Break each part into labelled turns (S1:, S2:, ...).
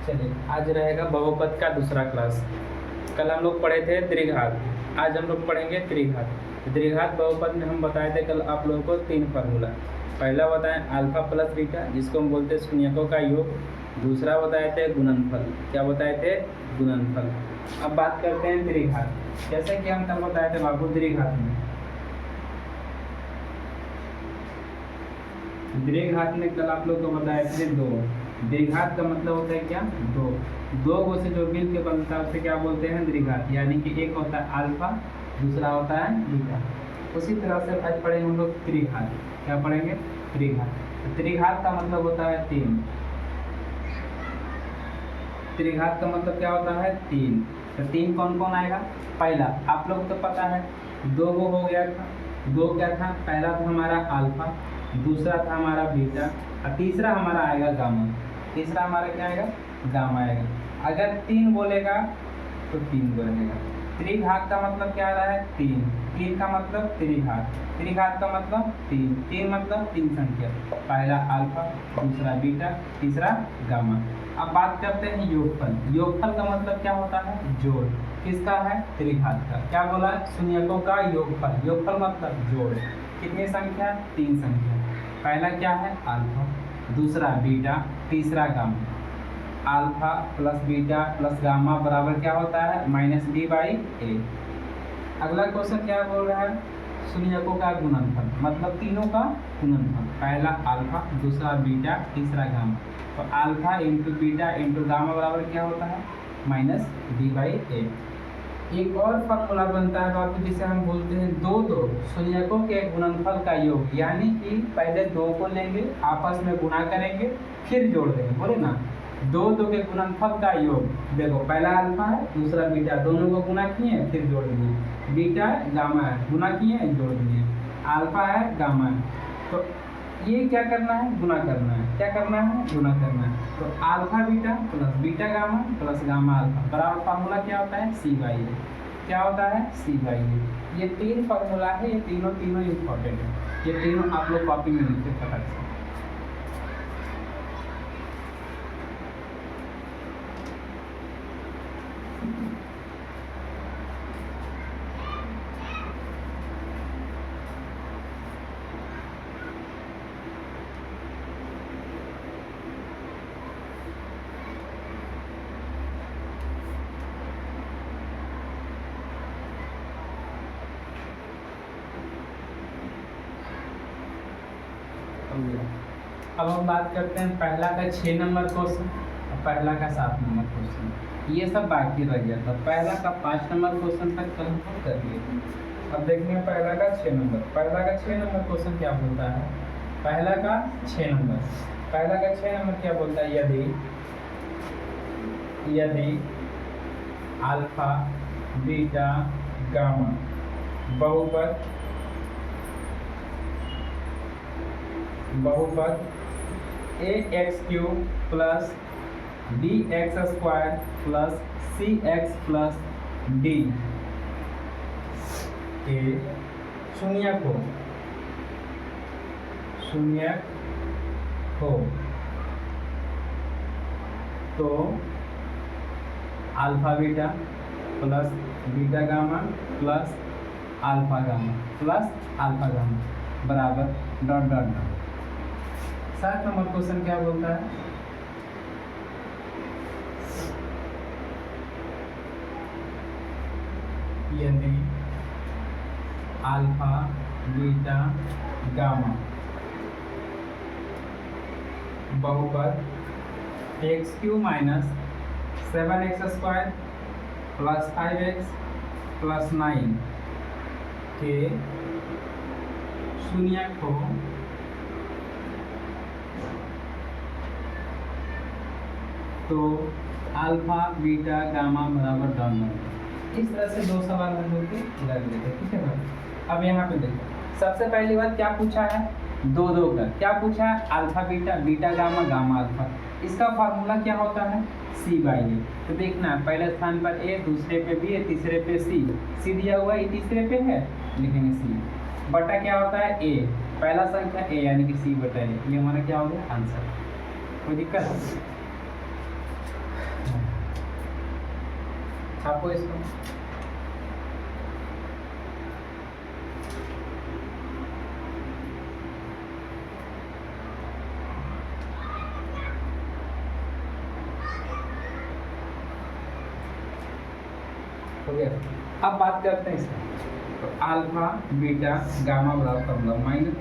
S1: चलिए आज रहेगा बहुपद का दूसरा क्लास। कल हम लोग पढ़े थे द्विघात, आज हम लोग पढ़ेंगे त्रिघात। द्विघात बहुपद में हम बताए थे कल आप लोगों को 3 फार्मूला। पहला बताएं अल्फा प्लस बीटा, जिसको हम बोलते हैं शून्यकों का योग। दूसरा बताए थे गुणनफल, क्या बताए थे? गुणनफल। अब बात करते हैं त्रिघात। जैसे कि हम कल बताए थे बाबू द्विघात में कल आप लोग को बताए थे 2। द्विघात का मतलब होता है क्या? 2। 2 गो से जो मिल के बनता है उसे क्या बोलते हैं? द्विघात। यानी कि एक होता है अल्फा, दूसरा होता है बीटा। उसी तरह से आज पढ़ेंगे हम लोग त्रिघात। क्या पढ़ेंगे? त्रिघात। त्रिघात का मतलब होता है 3। त्रिघात का मतलब क्या होता है? 3। तो 3 कौन कौन आएगा? पहला आप लोग को पता है 2 गो हो गया था। 2 क्या था? पहला था हमारा अल्फा, दूसरा था हमारा बीटा और तीसरा हमारा आएगा गामा। तीसरा हमारा क्या आएगा? गामा आएगा। अगर 3 बोलेगा तो 3 बोलेगा। त्रिघात का मतलब क्या आ रहा है? 3। 3 का मतलब त्रिघात। त्रिघात का मतलब 3। 3 मतलब 3 संख्या। पहला अल्फा, दूसरा बीटा, तीसरा गामा। अब बात करते हैं योगफल। योगफल का मतलब क्या होता है? जोड़। किसका है? त्रिघात का। क्या बोला? शून्यकों का योगफल। योगफल मतलब जोड़। कितनी संख्या? 3 संख्या। पहला क्या है? अल्फा, दूसरा बीटा, तीसरा gamma. Alpha plus beta plus gamma बराबर क्या होता है? -b/a। अगला क्वेश्चन क्या बोल रहा है? शून्यकों का गुणनफल, मतलब तीनों का गुणनफल। पहला अल्फा, दूसरा बीटा, तीसरा गामा। तो alpha into beta into gamma बराबर क्या होता है? -b/a। एक और फॉर्मूला बनता है बाबू, जिसे हम बोलते हैं 2 शून्यकों के गुणनफल का योग। यानी कि पहले 2 को लेंगे, आपस में गुणा करेंगे, फिर जोड़ देंगे। बोले ना, 2 के गुणनफल का योग। देखो पहला अल्फा है, दूसरा बीटा, दोनों को गुणा किए फिर जोड़ दिए। बीटा गामा है, गुणा किए जोड़ दिए। अल्फा है, गामा है, तो ये क्या करना है? गुणा करना है। क्या करना है? गुणा करना है। तो alpha beta plus beta gamma plus gamma alpha बराबर फार्मूला क्या होता है? c/a। क्या होता है? c/a। ये 3 फार्मूला है, ये तीनों इम्पोर्टेंट है। ये तीनों आप लोग कॉपी में लिखते फटाक से। अब हम बात करते हैं पहला का 6 नंबर क्वेश्चन और पहला का 7 नंबर क्वेश्चन। ये सब बाकी रह गया था। पहला का 5 नंबर क्वेश्चन तक कल हम कर लिए थे। अब देखते हैं पहला का 6 नंबर। पहला का 6 नंबर क्वेश्चन क्या बोलता है? पहला का 6 नंबर, पहला का 6 नंबर क्या बोलता है? यदि अल्फा बीटा गामा बहुपद ax³ plus bx² plus cx plus d के शून्यक हो तो alpha beta plus beta gamma plus alpha gamma plus alpha gamma बराबर ... 7 नंबर क्वेश्चन क्या बोलता है? यदि अल्फा बीटा गामा बहुपद x³ - 7x² plus 5x plus 9 के शून्यक हो तो अल्फा बीटा गामा बराबर डॉन। इस तरह से 2 सवाल हम लोग के लग लेते हैं। ठीक है भाई। अब यहाँ पे देखो, सबसे पहली बात क्या पूछा है? 2 का क्या पूछा है? Alpha beta, beta gamma, gamma alpha. इसका फार्मूला क्या होता है? c/a। तो देखना पहले स्थान पर a, दूसरे पे b, तीसरे पे c दिया हुआ है, तीसरे पे है, लिखेंगे c बटा क्या होता है? a, पहला संख्या a यानी कि c/a। ये हमारा क्या हो गया? आंसर। कोई दिक्कत? छापो इसको। हो गया। अब बात करते हैं इसका। तो अल्फा बीटा गामा बराबर formula minus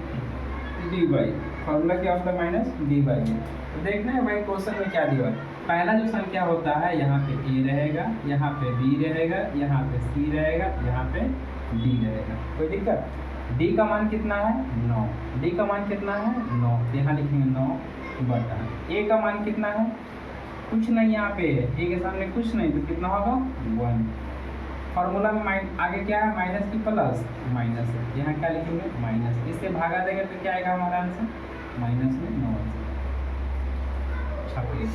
S1: D by, formula क्या होता है माइनस डी बाई। तो देखना है भाई क्वेश्चन में क्या दिया है। पहला जो संख्या होता है यहाँ पे ए रहेगा, यहाँ पे बी रहेगा, यहाँ पे सी रहेगा, यहाँ पे डी रहेगा। कोई दिक्कत? डी का मान कितना है 9, डी का मान कितना है 9, यहाँ लिखेंगे 9 बटा। ए का मान कितना है, कुछ नहीं यहाँ पे, ए के सामने कुछ नहीं, तो कितना होगा 1। फॉर्मूला में आगे क्या है माइनस की प्लस माइनस है, यहाँ क्या लिखेंगे माइनस, इससे भागा देंगे तो क्या आएगा हमारा आंसर माइनस में 9। छापिए।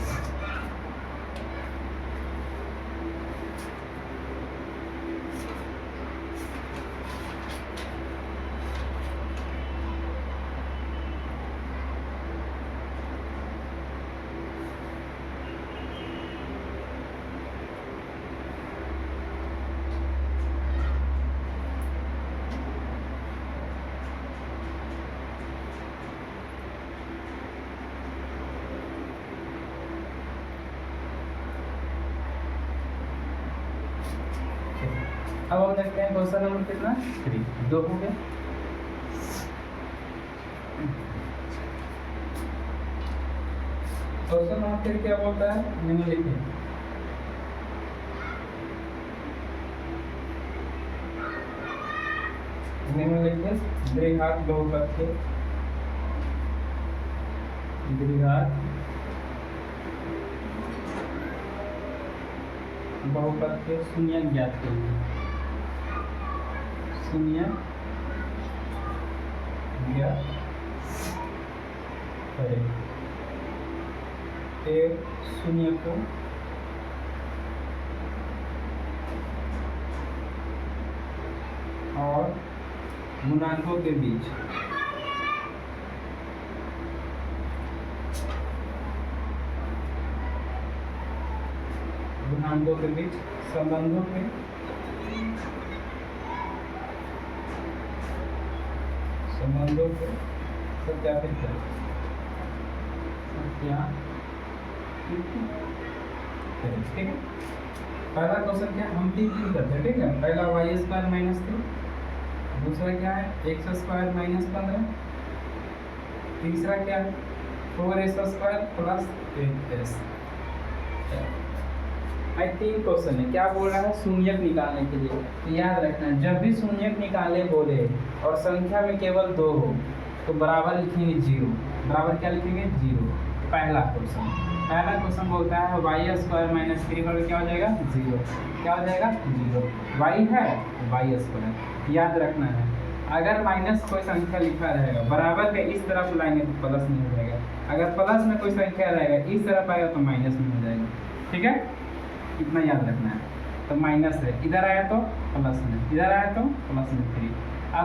S1: अब हम देखते हैं क्वेश्चन नंबर कितना 3, 2 हो गया। क्वेश्चन नंबर 3 क्या बोलता है निम्नलिखित द्विघात बहुपद के शून्य ज्ञात कीजिए। शून्य ज्ञात करें। एक शून्य को और गुणांकों के बीच संबंधों के सत्यापित करें। ठीक है। पहला क्वेश्चन क्या हम तीन करते हैं, ठीक है। पहला वाई स्क्वायर माइनस 3, दूसरा क्या है एक्स स्क्वायर माइनस 15, तीसरा क्या है 4s स्क्वायर प्लस 8s। भाई 3 क्वेश्चन है, क्या बोल रहा है शून्यक निकालने के लिए। तो याद रखना जब भी शून्यक निकालने बोले और संख्या में केवल 2 हो तो बराबर लिखेंगे 0। बराबर क्या लिखेंगे 0। पहला क्वेश्चन बोलता है वाई स्क्वायर माइनस 3 क्या हो जाएगा 0। क्या हो जाएगा 0। वाई है वाई स्क्वायर। याद रखना है अगर माइनस कोई संख्या लिखा रहेगा बराबर के इस तरफ लाएंगे तो प्लस में हो जाएगा, अगर प्लस में कोई संख्या रहेगा इस तरफ आएगा तो माइनस में हो जाएगा। ठीक है, इतना याद रखना है। तो माइनस है, इधर आया तो प्लस में, इधर आया तो प्लस में 3।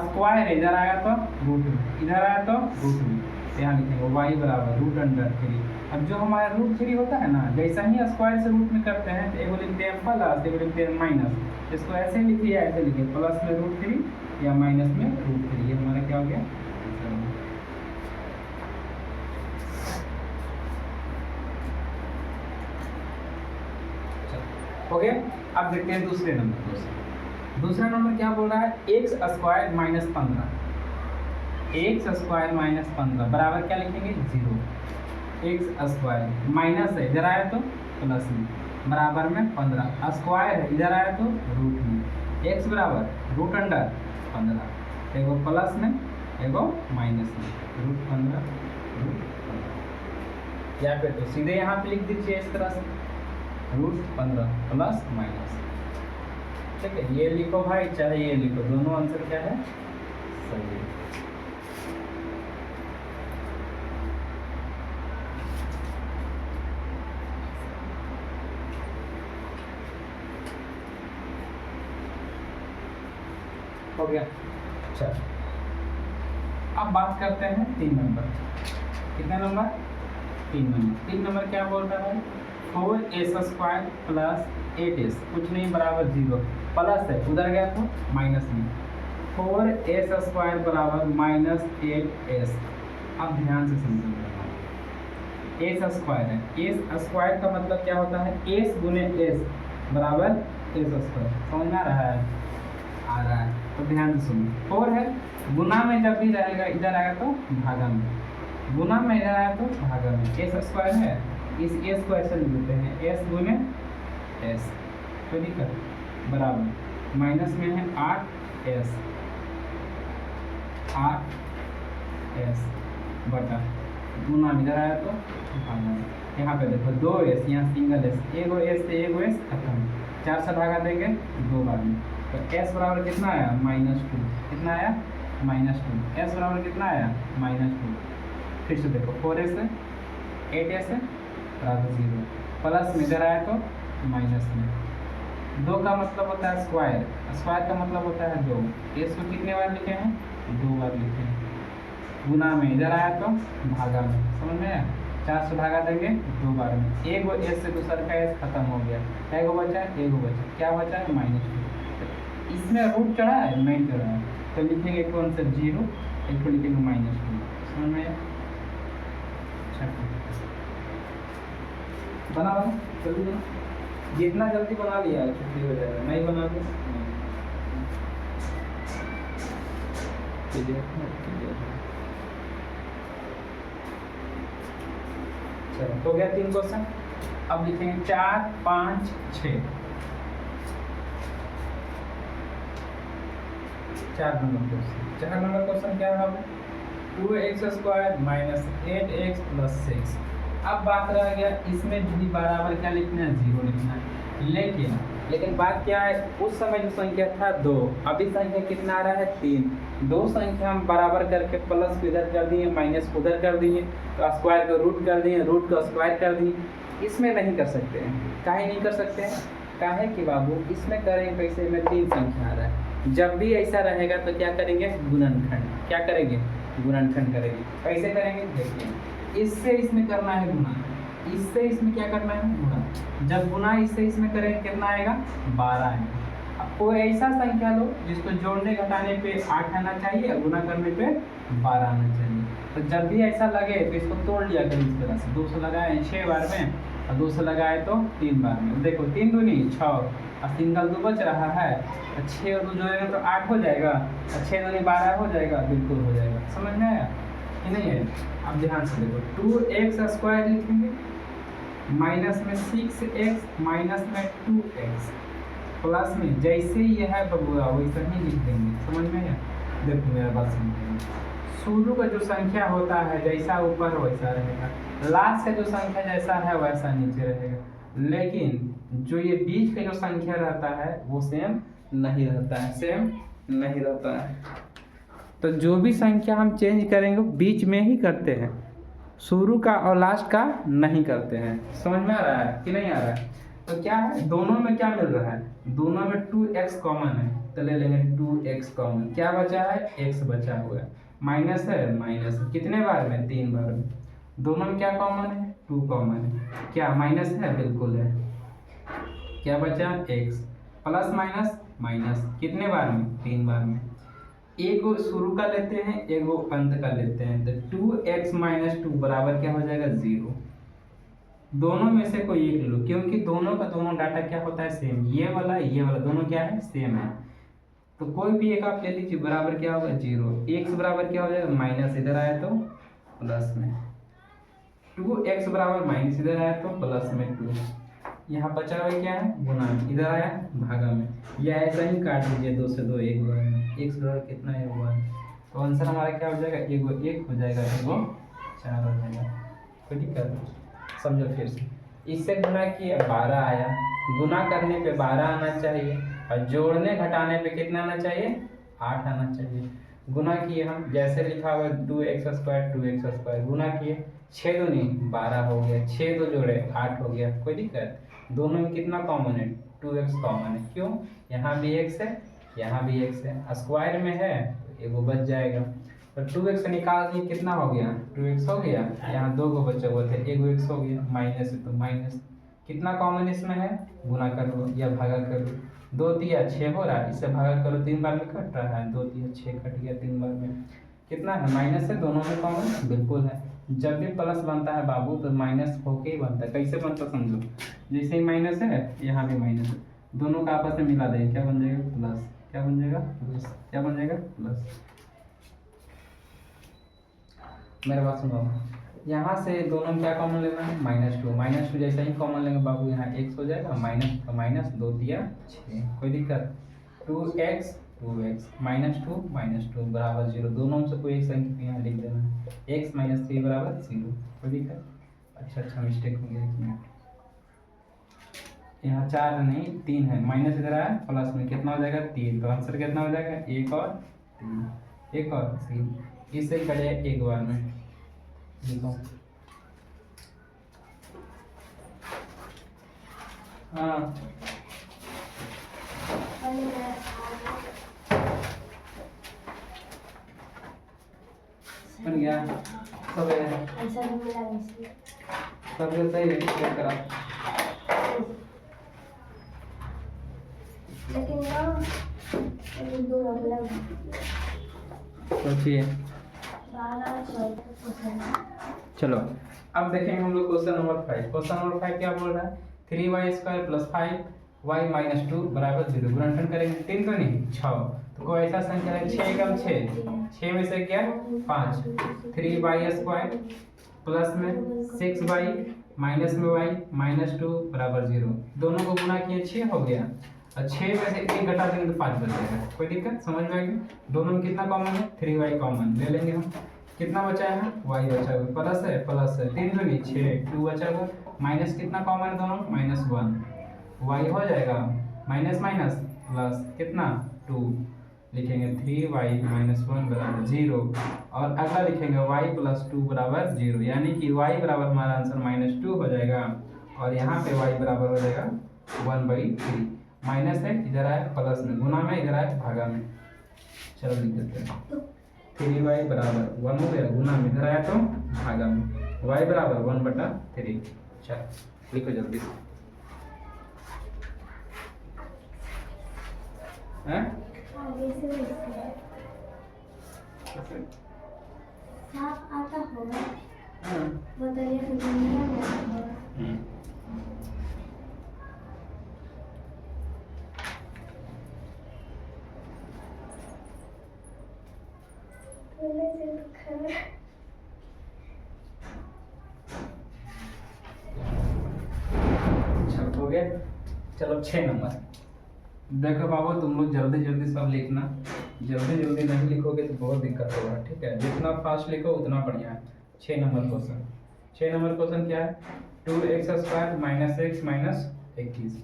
S1: स्क्वायर है, इधर आया तो रूट में, इधर आया तो रूट में। यहाँ लिखेंगे वाई बराबर √3। अब जो हमारा √3 होता है ना, जैसा ही स्क्वायर से रूट में करते हैं तो एगो लिखते हैं प्लस, एगो लिखते हैं माइनस। इसको ऐसे लिखिए या ऐसे लिखिए, प्लस में √3 या माइनस में √3। ये हमारा क्या हो गया हो गया। अब देखते हैं दूसरे नंबर। दूसरा नंबर क्या बोल रहा है x square minus 15। X square minus 15 बराबर क्या लिखेंगे 0। एक्स स्क्वायर माइनस है, इधर आया तो प्लस में, बराबर में 15। स्क्वायर है, इधर आया तो रूट में। एक्स बराबर √15, एगो प्लस में एगो माइनस में, √15 या फिर तो सीधे यहाँ पे लिख दीजिए इस तरह से √15 प्लस माइनस। ठीक है, ये लिखो भाई चाहे ये लिखो, दोनों आंसर क्या है सही है। हो गया। चल अब बात करते हैं 3 नंबर। कितना नंबर 3 नंबर। 3 नंबर क्या बोल रहा है 4s² प्लस 8s कुछ नहीं बराबर 0, प्लस है उधर गया तो माइनस में, 4s² बराबर -8s। अब ध्यान से समझिएगा, एस स्क्वायर है, एस स्क्वायर का मतलब क्या होता है, एस गुने एस बराबर एस स्क्वायर। समझ में आ रहा है? आ रहा है तो ध्यान से सुनिए। 4 है, गुना में जब भी रहेगा इधर आएगा तो भागा में, गुना में इधर आया तो भागा में, एस स्क्वायर है, इस एस को ऐसे लिखते हैं एस गुने एस, तो ठीक है, बराबर माइनस में है 8s, 8s बटा गुना में इधर आया तो भागा में। यहाँ पे देखो 2s, यहाँ सिंगल एस, एगो एस से एगो एस खत्म, 4 से भागा देंगे 2 बार में, तो s बराबर कितना आया -2, कितना आया -2, s बराबर कितना आया -2। फिर से देखो 4s है, 8s है बराबर 0, प्लस में इधर आया तो माइनस में, 2 का मतलब होता है स्क्वायर, स्क्वायर का मतलब होता है 2, s को कितने बार लिखे हैं 2 बार लिखे हैं, गुना में इधर आया तो भागा में, समझ में आया, 4 से भागा देंगे 2 बार में, एक एस से दूसरा का एस खत्म हो गया, एगो बचा है, एगो बचा, क्या बचा है -2। इसमें रूट चढ़ा है नहीं चढ़ा है, तो लिखेंगे कौन सा 0, एक को लिखेंगे -2। समझ में आया? बना जल्दी बना, जितना जल्दी बना लिया छुट्टी हो जाएगा, नहीं बना तो चलो तो गया 3 क्वेश्चन। अब लिखेंगे 4, 5, 6, 4 नंबर क्वेश्चन। 4 नंबर क्वेश्चन क्या है, 2x² - 8x + 6। अब बात रह गया इसमें भी बराबर क्या लिखना है 0 लिखना है, लेकिन बात क्या है, उस समय जो संख्या था 2, अभी संख्या कितना आ रहा है 3, 2 संख्या हम बराबर करके प्लस को इधर कर दिए, माइनस उधर कर दिए, तो स्क्वायर को रूट कर दिए, रूट को स्क्वायर कर दिए। इसमें नहीं कर सकते हैं, काहे नहीं कर सकते हैं, काहे कि बाबू इसमें करेंगे कैसे में 3 संख्या आ रहा है, जब भी ऐसा रहेगा तो क्या करेंगे गुणनखंड, क्या करेंगे गुणनखंड करेंगे। कैसे करेंगे देखिए, इससे इसमें करना है गुणा, इससे इसमें क्या करना है गुणा, जब गुना इससे इसमें करेंगे कितना आएगा 12 आएगा। अब कोई ऐसा संख्या लो जिसको जोड़ने घटाने पे 8 आना चाहिए, गुना करने पे 12 आना चाहिए, तो जब भी ऐसा लगे तो इसको तोड़ लिया करें इस तरह से, 2 से लगाए 6 बार में और 2 से लगाए तो 3 बार में, देखो 3 दूनी 6 और सिंगल 2 बच रहा है, 6 और 2 जोड़ेंगे तो 8 हो जाएगा, और 6 दूनी 12 हो जाएगा, बिल्कुल हो जाएगा। समझ में आया कि नहीं है? अब ध्यान से देखो 2x² लिखेंगे, माइनस में 6x, माइनस में 2x, प्लस में जैसे ये है बबुआ वैसा ही लिख देंगे। समझ में आया? देखो मेरा बात समझिए, शुरू का जो संख्या होता है जैसा ऊपर वैसा रहेगा, लास्ट का जो संख्या जैसा है वैसा नीचे रहेगा, लेकिन जो ये बीच का जो संख्या रहता है वो सेम नहीं रहता है, सेम नहीं रहता है। तो जो भी संख्या हम चेंज करेंगे बीच में ही करते हैं, शुरू का और लास्ट का नहीं करते हैं। समझ में आ रहा है कि नहीं आ रहा है? तो क्या है, दोनों में क्या मिल रहा है, दोनों में 2x कॉमन है, तो ले लेंगे 2x कॉमन, क्या बचा है x बचा हुआ है, माइनस है माइनस, कितने बार में 3 बार में, दोनों में क्या कॉमन है 2 कॉमन है, क्या माइनस है बिल्कुल है, क्या बचा x, प्लस माइनस माइनस, कितने बार में 3 बार में, एक शुरू का लेते हैं एक अंत का लेते हैं, तो 2x - 2 बराबर क्या हो जाएगा 0। दोनों में से कोई एक लो, क्योंकि दोनों का दोनों डाटा क्या होता है सेम, ये वाला दोनों क्या है सेम है, तो कोई भी एक आप ले लीजिए, बराबर क्या होगा 0, x बराबर क्या हो जाएगा माइनस, इधर आया तो प्लस में, 2x बराबर माइनस, इधर आया तो प्लस में 2, यहाँ बचा हुआ क्या है गुना, इधर आया भागा में, या ऐसा ही काट दीजिए 2 से 2 1 बार में, x बराबर कितना है 1, तो आंसर हमारा क्या हो जाएगा 1 हो जाएगा, 4 हो जाएगा। कोई दिक्कत समझो फिर से, इससे गुना किया 12 आया, गुना करने पे 12 आना चाहिए, और जोड़ने घटाने पे कितना आना चाहिए 8 आना चाहिए। गुना किए हम जैसे लिखा हुआ 2x², गुना किए 6 दूनी 12 हो गया, 6 दो जोड़े 8 हो गया। कोई दिक्कत, दोनों में कितना कॉमन है 2x कॉमन है, क्यों यहाँ भी x है यहाँ भी x है, स्क्वायर में है एगो बच जाएगा, तो 2x निकाल दिए कितना हो गया 2x हो गया, यहाँ 2 को बचे हुए थे, एगो x हो गया, माइनस है तो माइनस, कितना कॉमन इसमें है, गुना कर लो या भागा कर लो। 2 तिया 6 हो रहा है, इससे भागा करो 3 बार में कट रहा है, 2 तिया 6 कट गया 3 बार में। कितना है, माइनस है, दोनों में कॉमन बिल्कुल है। जब भी प्लस बनता है बाबू तो माइनस होके ही बनता है। कैसे बनता समझो, जैसे ही माइनस है यहाँ भी माइनस है, दोनों का आपस में मिला देंगे, क्या बन जाएगा प्लस, क्या बन जाएगा प्लस, क्या बन जाएगा प्लस। मेरे बात सुनो, यहाँ से दोनों में क्या कॉमन लेना है, -2। -2 जैसा ही कॉमन लेंगे बाबू यहाँ x हो जाएगा, माइनस का माइनस 2 तिया 6, कोई दिक्कत। 2x -2 बराबर 0, दोनों में से कोई एक संख्या यहाँ लिख देना है, x - 3 बराबर 0, कोई दिक्कत। अच्छा मिस्टेक हो गया, 1 मिनट, यहाँ 4 नहीं 3 है, माइनस इधर आया, प्लस में कितना हो जाएगा 3, तो आंसर कितना हो जाएगा 1 और 3, 1 और 3, इससे कटे एक बार में लिखो। हाँ बन गया, सब है, सब सही है, चेक करा। लेकिन दो मतलब सोचिए। चलो अब देखेंगे हम लोग क्वेश्चन नंबर 5। क्वेश्चन नंबर 5 क्या बोल रहा है, 3y² + 5y - 2 बराबर 0। गुणनखंड करेंगे 3 तो नहीं 6, तो कोई ऐसा संख्या है 6 कम 6 में से क्या 5, 3y² प्लस में 6y माइनस में y - 2 बराबर 0। दोनों को गुना किए 6 हो गया, और 6 में से 1 घटा देंगे तो 5 बच जाएगा। कोई दिक्कत, समझ में आएगी। दोनों में कितना कॉमन है, 3y कॉमन ले लेंगे हम। कितना बचा है, y बचा हुआ, प्लस है 3 दूनी 6, 2 बचा हुआ, माइनस कितना कॉमन है दोनों, -1, y हो जाएगा माइनस माइनस प्लस कितना 2, लिखेंगे 3y - 1 बराबर 0, और अगला लिखेंगे y + 2 बराबर 0, यानी कि y बराबर हमारा आंसर -2 हो जाएगा, और यहाँ पे y बराबर हो जाएगा 1/3। माइनस है इधर आए प्लस में, गुना में इधर आए भागा में। चलो लिख देते हैं, 3y बराबर 1 हो गया, गुना में इधर आया तो भागा में, y बराबर 1/3। चलो लिखो जल्दी से।
S2: साफ आता होगा,
S1: हाँ
S2: बताइए तो दुनिया में होगा।
S1: हो गया। चलो 6 नंबर देखो बाबू, तुम लोग जल्दी जल्दी सब लिखना, जल्दी नहीं लिखोगे तो बहुत दिक्कत होगा, ठीक है। जितना फास्ट लिखो उतना बढ़िया है। 6 नंबर क्वेश्चन, 6 नंबर क्वेश्चन क्या है, 2x² - x - 21।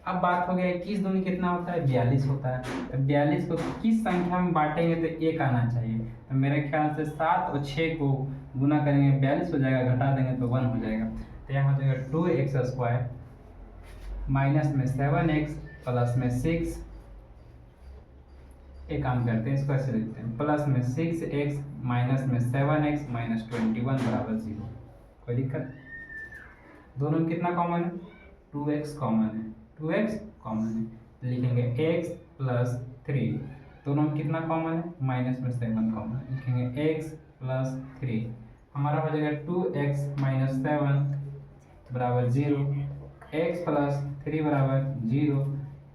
S1: अब बात हो गया 21 दूनी कितना होता है, 42 होता है। तो 42 को किस संख्या में बांटेंगे तो 1 आना चाहिए, तो मेरे ख्याल से 7 और 6 को गुना करेंगे 42 हो जाएगा, घटा देंगे तो 1 हो जाएगा। तो यहाँ हो जाएगा 2x² माइनस में 7x प्लस में 6, एक काम करते हैं इसको ऐसे लिखते हैं, प्लस में 6x माइनस में 7x - 21 बराबर 0। कोई दिक्कत, दोनों में कितना कॉमन है, 2x कॉमन है, 2x कॉमन है, लिखेंगे x + 3, दोनों में कितना कॉमन है, माइनस में 7 कॉमन, लिखेंगे x + 3, हमारा हो जाएगा 2x - 7 बराबर 0, x + 3 बराबर 0,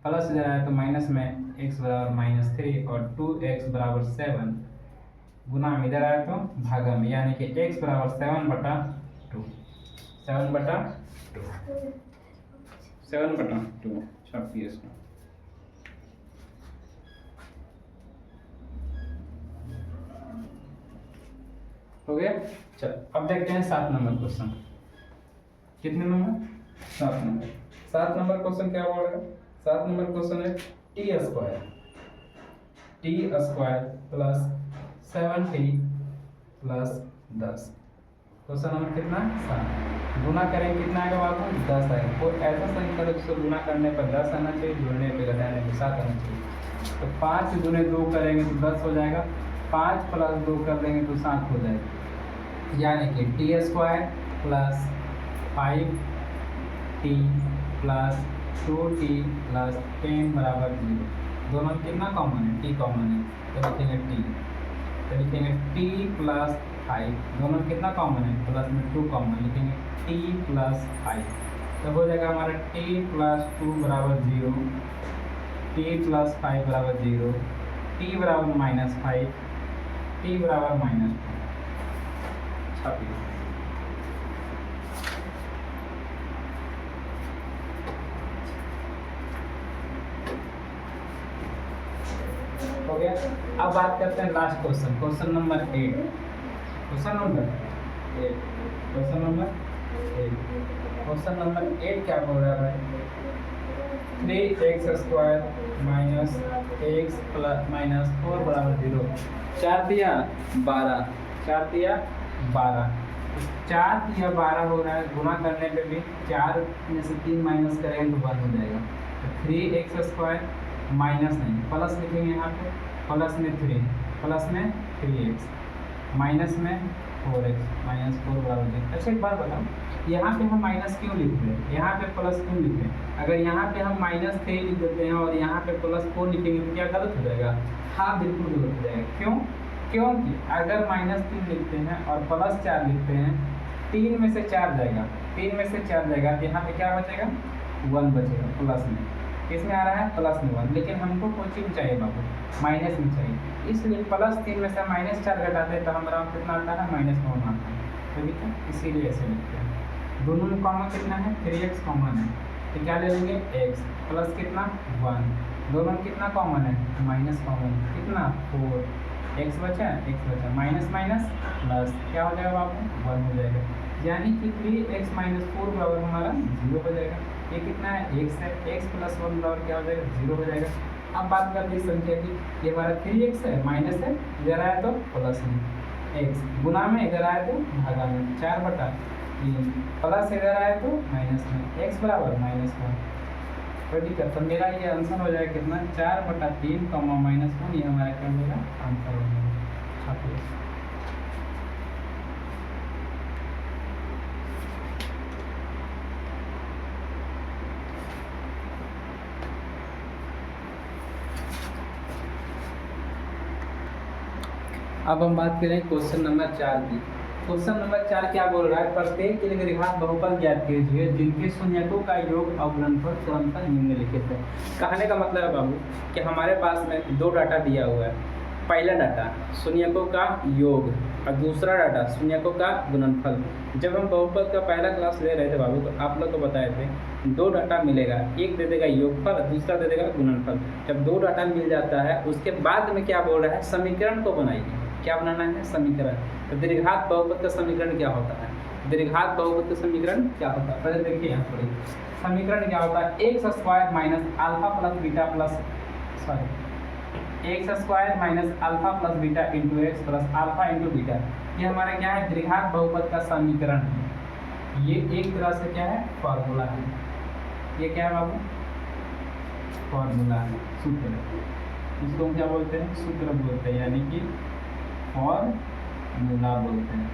S1: प्लस इधर आया तो माइनस में x बराबर -3 और 2x बराबर 7, गुना में इधर आया तो भागा में, यानी कि x बराबर 7/2, 7/2 छापिए इसमें। हो गया। चल अब देखते हैं 7 नंबर क्वेश्चन। कितने नंबर, 7 नंबर। 7 नंबर क्वेश्चन क्या बोल रहा है, 7 नंबर क्वेश्चन है t² plus 7t plus 10। Question number कितना, 7। गुना करेंगे कितना आएगा बाबू, 10 आएगा। कोई ऐसा संख्या जिसको गुना करने पर 10 आना चाहिए, जोड़ने पर घटाने पर 7 आना चाहिए। तो 5 × 2 करेंगे तो 10 हो जाएगा, 5 + 2 कर देंगे तो 7 हो जाएगा, यानी कि t² plus 5 T plus 2t plus 10 बराबर 0। दोनों में कितना कॉमन है? टी कॉमन है, तो लिखेंगे टी प्लस 5। दोनों में कितना कॉमन है? प्लस में 2 कॉमन, लिखेंगे टी प्लस 5। तो हो जाएगा हमारा टी प्लस 2 बराबर 0, टी प्लस 5 बराबर 0, टी बराबर -5, टी बराबर -2। छापिए। हो गया। अब बात करते हैं last question, question number 8। Question number 8 क्या बोल रहा है भाई? 3x² माइनस x प्लस -4 बराबर 0। 4 दिया 12, 4 दिया 12, 4 दिया 12 हो रहा है। गुणा करने पे भी 4 में से 3 माइनस करेंगे तो 1 हो जाएगा। तो 3x² माइनस नहीं, प्लस लिखेंगे यहाँ पे, प्लस में 3, प्लस में 3x, माइनस में 4x, -4 बराबर 0। अच्छा एक बात बताओ, यहाँ पे हम माइनस क्यों लिख रहे हैं, यहाँ पे प्लस क्यों लिख रहे हैं? अगर यहाँ पे हम -3 लिख देते हैं और यहाँ पे +4 लिखेंगे तो क्या गलत हो जाएगा? हाँ बिल्कुल गलत हो जाएगा। क्यों? क्योंकि अगर -3 लिखते हैं और +4 लिखते हैं, 3 में से 4 जाएगा, 3 में से 4 जाएगा तो यहाँ पे क्या बचेगा? 1 बचेगा प्लस में। किसमें आ रहा है? प्लस में 1। लेकिन हमको कोई चीज चाहिए बाबू, माइनस में चाहिए, इसलिए +3 में से -4 घटाते हैं तो हमारा कितना आता है? -9 आता है। तो ठीक है, इसीलिए ऐसे लिखते हैं। दोनों में कॉमन कितना है? 3x कॉमन है, तो क्या ले लेंगे? x प्लस कितना? 1। दोनों में कितना कॉमन है? माइनस कॉमन, कितना? 4। x बचा, माइनस माइनस प्लस, क्या हो जाएगा बाबू? 1 हो जाएगा। यानी कि 3x - 4 बराबर हमारा 0 हो जाएगा। ये कितना है? x है, x प्लस 1 बराबर क्या हो जाएगा? 0 हो जाएगा। अब बात करते हैं संख्या की, ये हमारा 3x है, माइनस है, इधर आया तो प्लस में, x गुना में इधर आया तो भागा में, 4/3, प्लस इधर आया तो माइनस में, x बराबर -1। तो ठीक है, तो मेरा ये आंसर हो जाएगा कितना? 4/3 -1। ये हमारा क्या हो जाएगा? आंसर हो जाएगा। अब हम बात करें क्वेश्चन नंबर 4 की। क्वेश्चन नंबर 4 क्या बोल रहा है? प्रत्येक निर्घात बहुपद ज्ञात कीजिए जिनके शून्यकों का योग और गुणनफल क्रमशः निम्नलिखित है। कहने का मतलब है बाबू कि हमारे पास में 2 डाटा दिया हुआ है। पहला डाटा शून्यकों का योग और दूसरा डाटा शून्यकों का गुणनफल। जब हम बहुपद का पहला क्लास ले रहे थे बाबू तो आप लोग को बताए थे 2 डाटा मिलेगा, एक दे देगा योगफल, दूसरा दे देगा गुणनफल। जब 2 डाटा मिल जाता है उसके बाद में क्या बोल रहा है? समीकरण को बनाइए। क्या बनाना है? समीकरण। तो दीर्घात बहुपद का समीकरण क्या होता है? दीर्घात बहुपद का समीकरण क्या होता है? पहले देखिए यहाँ पर समीकरण क्या होता है? x² minus alpha plus beta plus x² minus alpha plus beta into x plus alpha into beta. ये हमारा क्या है? दीर्घात बहुपद का समीकरण है। ये एक तरह से क्या है? फॉर्मूला है। ये क्या है बाबू? फॉर्मूला है, सूत्र। इसको हम क्या बोलते हैं? सूत्र बोलते हैं, यानी कि फॉर्मूला बोलते हैं।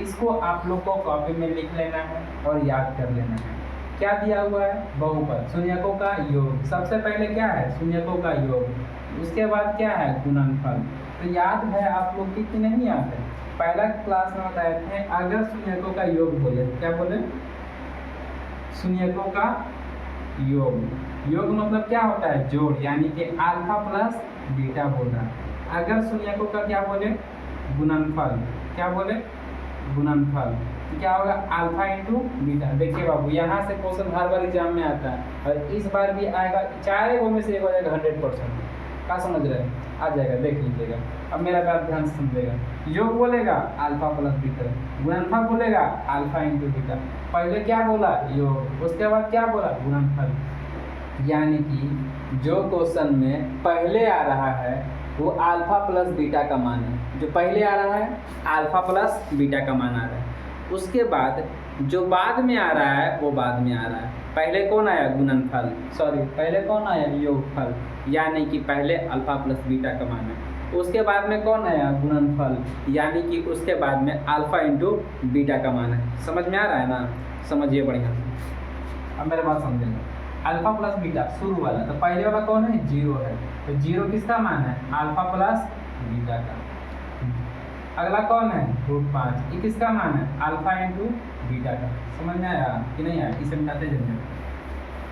S1: इसको आप लोग को कॉपी में लिख लेना है और याद कर लेना है। क्या दिया हुआ है? बहुपद, शून्यकों का योग। सबसे पहले क्या है? शून्यकों का योग। उसके बाद क्या है? गुणनफल। तो याद है आप लोग की कि नहीं याद है? पहला क्लास में बताए थे अगर शून्यकों का योग बोले, क्या बोले? शून्यकों का योग। योग मतलब क्या होता है? जोड़, यानी कि अल्फा प्लस बीटा बोल रहा है। अगर शून्यकों का क्या बोले? गुणनफल। क्या बोले? गुणनफल। क्या होगा? Alpha into beta. देखिए बाबू यहाँ से क्वेश्चन हर बार एग्जाम में आता है और इस बार भी आएगा। चारों में से एक हो जाएगा 100%। क्या समझ रहे हैं? आ जाएगा, देख लीजिएगा। अब मेरा बात ध्यान से समझेगा। योग बोलेगा अल्फा प्लस बीटा, गुणनफल बोलेगा अल्फा इंटू बीटा। पहले क्या बोला? योग, उसके बाद क्या बोला? गुणनफल। यानी कि जो क्वेश्चन में पहले आ रहा है वो अल्फा प्लस बीटा का मान है। जो पहले आ रहा है अल्फा प्लस बीटा का मान आ रहा है। उसके बाद जो बाद में आ रहा है वो बाद में आ रहा है। पहले कौन आया? गुणनफल, सॉरी पहले कौन आया? योगफल, यानी कि पहले अल्फा प्लस बीटा का मान है। उसके बाद में कौन आया? गुणनफल, यानी कि उसके बाद में अल्फा इंटू बीटा का मान है। समझ में आ रहा है ना? समझिए बढ़िया से। अब मेरे बात समझेंगे, अल्फा प्लस बीटा शुरू वाला, तो पहले वाला कौन है, जीरो है, तो जीरो किसका मान है, अल्फा प्लस बीटा का। अगला कौन है, √5, ये किसका मान है, अल्फा इंटू बीटा का। समझ में आया कि नहीं आया, इसे मिटाते जल्दी।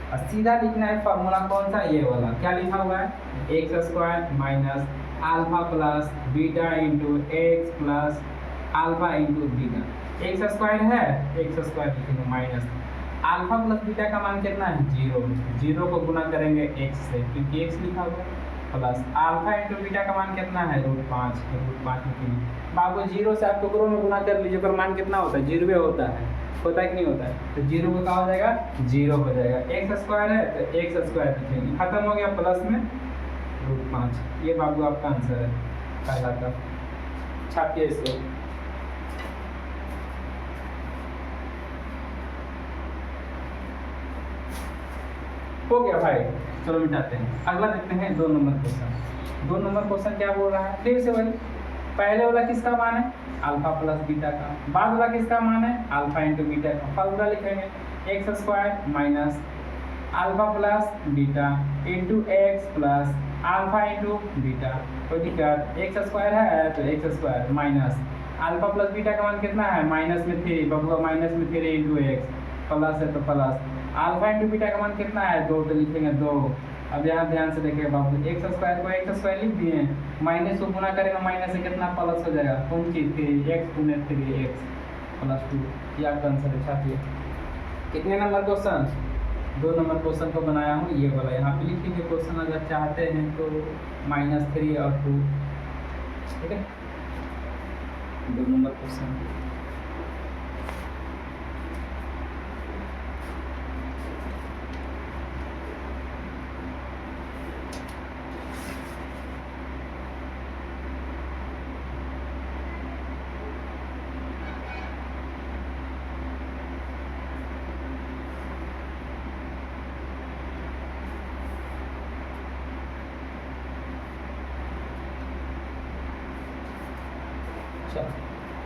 S1: और सीधा लिखना है फॉर्मूला कौन सा, ये वाला, क्या लिखा हुआ है, x² minus alpha plus beta into x plus alpha into beta. x² है, x² लिखेंगे माइनस अल्फा प्लस बीटा का मान कितना है, जीरो, जीरो को गुना करेंगे x से क्योंकि x लिखा हुआ है, प्लस अल्फा इंटू बीटा का मान कितना है, √5, तो √5 लिखेंगे। बाबू जीरो से आप टुकड़ों में गुना कर लीजिए, पर मान कितना होता है, जीरो होता है कि नहीं होता है, तो जीरो का क्या हो जाएगा, जीरो हो जाएगा। x² है तो x² लिखेंगे, खत्म हो गया प्लस में √5। ये बाबू आपका आंसर है पहला का, छापिए इसको। हो गया भाई, चलो मिटाते हैं। अगला देखते हैं 2 नंबर क्वेश्चन। 2 नंबर क्वेश्चन क्या बोल रहा है, फिर से वही, पहले वाला किसका मान है, अल्फा प्लस बीटा का, बाद वाला किसका मान है, अल्फा इंटू बीटा का। फॉर्मूला लिखेंगे x² minus alpha plus beta into x plus alpha into beta. कोई दिक्कत, x² है तो x² minus alpha plus beta का मान कितना है, माइनस में 3, बबुआ माइनस में 3 इंटू एक्स, प्लस है तो प्लस, अल्फा इंटू बीटा का मान कितना है, 2, तो लिखेंगे 2। अब यहाँ ध्यान से देखिए बाबू, x² को x² लिख दिए, माइनस को गुना करेंगे माइनस से कितना प्लस हो जाएगा, कौन चीज, 3x गुने 3x प्लस 2। ये आपका आंसर है, छापिए। कितने नंबर क्वेश्चन, 2 नंबर क्वेश्चन को बनाया हूँ, ये वाला यहाँ पे लिखेंगे क्वेश्चन, अगर चाहते हैं तो -3 और 2, ठीक है। 2 नंबर क्वेश्चन,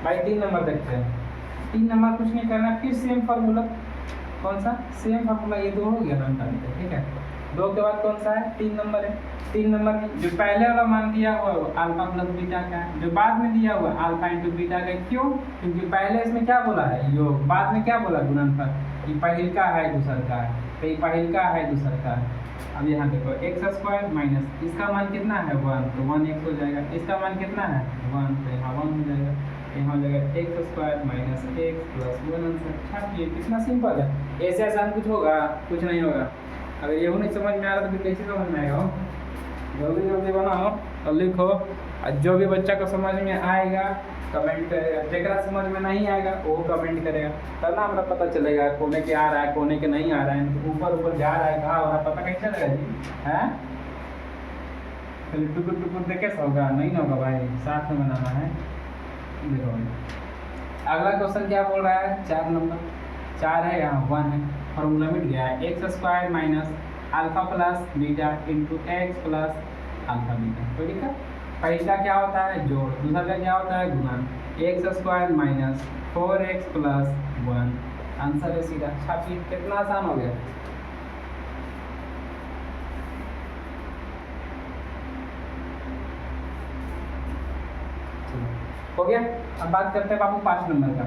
S1: भाई 3 नंबर देखते हैं। 3 नंबर कुछ नहीं करना, फिर सेम फार्मूला, कौन सा, सेम फार्मूला, ये 2 हो गया ना, ठीक है। 2 के बाद कौन सा है, 3 नंबर है। 3 नंबर में जो पहले वाला मान दिया हुआ है अल्फा प्लस बीटा का है, जो बाद में दिया हुआ है अल्फा इंटू बीटा का। क्यों, क्योंकि पहले इसमें क्या बोला है, योग, बाद में क्या बोला, गुणनफल। ये पहले का है, दूसर का है, तो ये पहले का है, दूसर का है। अब यहाँ देखो x² माइनस इसका मान कितना है, 1, तो 1x हो जाएगा, इसका मान कितना है 1, तो यहाँ 1 हो जाएगा, यहाँ हो जाएगा x² minus x plus 1 answer. छापिए, कितना सिंपल है, ऐसे आसान कुछ होगा, कुछ नहीं होगा। अगर ये नहीं समझ में आ रहा तो फिर कैसे समझ में आएगा, जल्दी जल्दी बनाओ और लिखो, और जो भी बच्चा को समझ में आएगा कमेंट करेगा, जेकरा समझ में नहीं आएगा वो कमेंट करेगा, तब ना हमें पता चलेगा कोने के आ रहा है, कोने के नहीं आ रहा है, तो ऊपर ऊपर जा रहा है, कहाँ हो रहा है, पता कैसे चलेगा जी, है। चलिए टुकुर टुकुर देखे होगा, नहीं ना होगा भाई, साथ में बनाना है। देखो अगला क्वेश्चन क्या बोल रहा है, 4 नंबर, 4 है, यहाँ 1 है, फॉर्मूला मिट गया है, x² minus alpha plus beta into x plus alpha beta. तो ठीक है, पहला क्या होता है, जोड़, दूसरा का क्या होता है, गुणन, x² minus 4x plus 1 answer है सीधा। छापिए, कितना आसान हो गया। हो गया। अब बात करते हैं बाबू 5 नंबर का।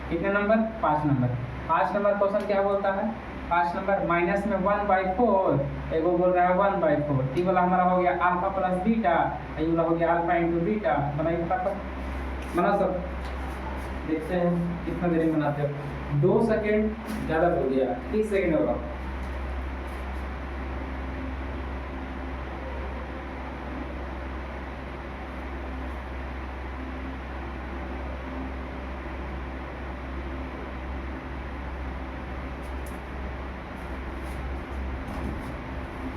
S1: कितने नंबर, 5 नंबर। 5 नंबर क्वेश्चन क्या बोलता है, 5 नंबर माइनस में 1/4, एगो बोल रहा है 1/4। टी वाला हमारा हो गया अल्फा प्लस बीटा, ये वाला हो गया अल्फा इंटू बीटा। बनाइए फटाफट, बना सब, देखते हैं कितना देर में बनाते हो। 2 सेकेंड ज़्यादा हो गया, 30 सेकेंड होगा।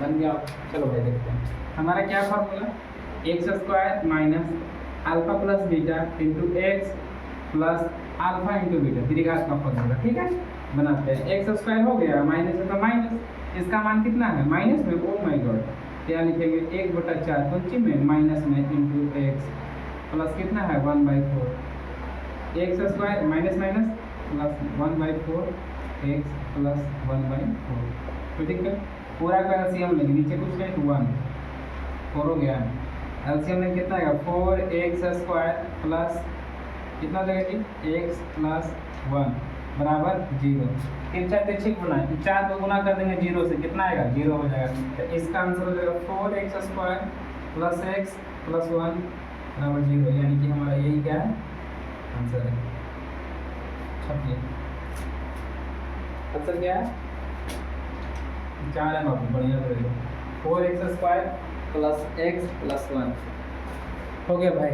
S1: बन गया, चलो भाई देखते हैं हमारा क्या formula, x² minus alpha plus beta into x plus alpha into beta, द्विघात का फॉर्मूला। ठीक है, बनाते हैं। x² हो गया, माइनस है तो माइनस, इसका मान कितना है माइनस में, ओ माय गॉड, क्या लिखेंगे 1/4 पंची में माइनस में इंटू एक्स प्लस कितना है 1/4, x² minus minus plus 1/4 x plus 1/4। तो ठीक है, पूरा का एलसीएम लेंगे, नीचे कुछ नहीं तो 1 4 हो गया। एलसीएम में कितना आएगा 4x² प्लस कितना देगा जी x प्लस 1 बराबर 0। 3 4 ठीक होना है, 4 को गुना कर देंगे 0 से, कितना आएगा 0 हो जाएगा। तो इसका आंसर हो जाएगा 4x² प्लस x प्लस 1 बराबर 0, यानी कि हमारा यही क्या है आंसर है। छपिए आंसर क्या है 4 है बाबू, बढ़िया करेगा। 4x² प्लस x प्लस 1 हो गया भाई।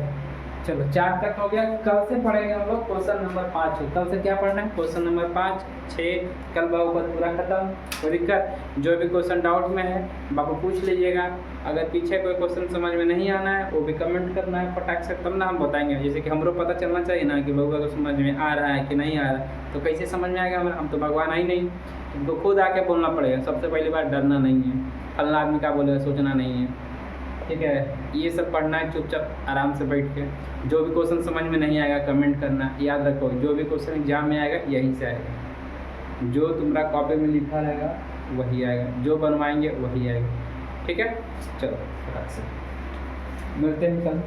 S1: चलो 4 तक हो गया। कल से पढ़ेंगे हम लोग क्वेश्चन नंबर 5। कल से क्या पढ़ना है क्वेश्चन नंबर 5 6 कल बहुपद पूरा खत्म। कोई दिक्कत, जो भी क्वेश्चन डाउट में है बाबू पूछ लीजिएगा। अगर पीछे कोई क्वेश्चन समझ में नहीं आना है वो भी कमेंट करना है फटाक से, तब ना हम बताएंगे। जैसे कि हमरो पता चलना चाहिए ना कि बउआ को समझ में आ रहा है कि नहीं आ रहा है, तो कैसे समझ में आएगा हम तो भगवान ही नहीं, तो खुद आके बोलना पड़ेगा। सबसे पहली बार डरना नहीं है, फलना आदमी क्या बोलेगा सोचना नहीं है, ठीक है। ये सब पढ़ना है चुपचाप आराम से बैठ के। जो भी क्वेश्चन समझ में नहीं आएगा कमेंट करना। याद रखो जो भी क्वेश्चन एग्जाम में आएगा यहीं से आएगा, जो तुम्हारा कॉपी में लिखा रहेगा वही आएगा, जो बनवाएंगे वही आएगा, ठीक है। चलो फटाक से मिलते हैं कल।